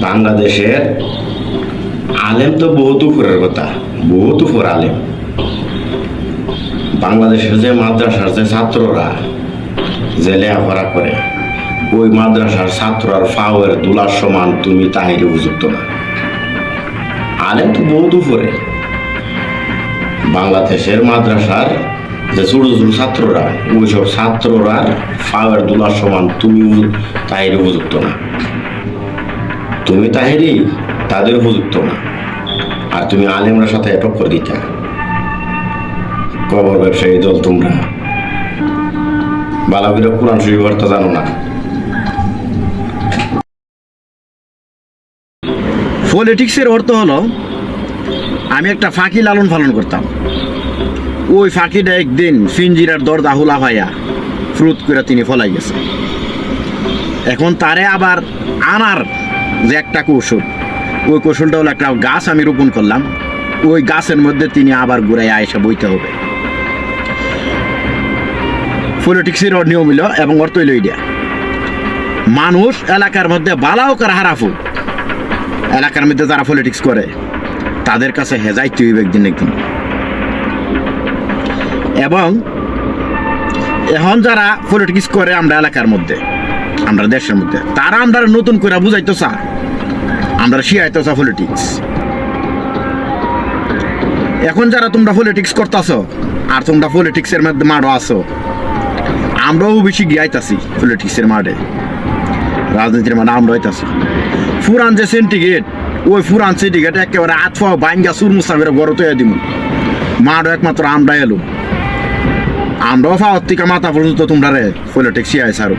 বাংলাদেশের আলেম তো বহুত উপরের কথা, বহুত উপর আলেম। বাংলাদেশের যে মাদ্রাসার যে ছাত্ররা যে লেখাপড়া করে, ওই মাদ্রাসার ছাত্রার ফাওয়ের দুলার সমান তুমি তাহিরে উপযুক্ত না। আলেম তো বহুত উপরে। বাংলাদেশের মাদ্রাসার যে ছোট ছোট ছাত্ররা, ওইসব ছাত্ররা ফাওয়ের দুলার সমান তুমি তাহিরে উপযুক্ত না। তুমি তাহিরি তাদের উপযুক্ত না, আর তুমি আলেমরার সাথে টক্কর দিতে। কবর ব্যবসায়ী দল তোমরা, বালাবিরা কোরআন শরীফ অর্থ জানো না। পলিটিক্সের অর্থ হলো, আমি একটা ফাঁকি লালন পালন করতাম, ওই ফাঁকিটা একদিন ফিঞ্জিরার দরজা হুলা ভাইয়া ফ্রুত করে তিনি ফলাই গেছে। এখন তারে আবার আনার যে একটা কৌশল, ওই কৌশলটা হলো একটা গাছ আমি রোপণ করলাম, ওই গাছের মধ্যে তিনি আবার ঘুরাই আয়সা বইতে হবে। পলিটিক্সের নিয়ম হইল এবং অর্থ হইল এইটা, মানুষ এলাকার মধ্যে বালাও কার হারাফু, এলাকার মধ্যে যারা পলিটিক্স করে তাদের কাছে হেজাইতে হইবে একদিন একদিন। এবং এখন যারা পলিটিক্স করে আমরা এলাকার মধ্যে, আমরা দেশের মধ্যে, তারা আমরা নতুন করে বুঝাইতো চা, আমরা শিয়াইতো চা পলিটিক্স। এখন যারা তোমরা পলিটিক্স করতেছ আর তোমরা পলিটিক্সের মধ্যে মাঠও আছো, আমরাও বেশি গিয়াইতাছি পলিটিক্সের মাঠে, রাজনীতির মাঠে আমরা হইতাছি। ফুরান যে সিন্ডিকেট, ওই ফুরান সিন্ডিকেট একেবারে আতফা বাইঙ্গা সুর মুসাফির বড় তৈরি দিব, মাঠও একমাত্র আমরা এলো। আমরাও ফাওয়ার থেকে মাথা পর্যন্ত তোমরা রে পলিটিক্স শিয়াই সারো।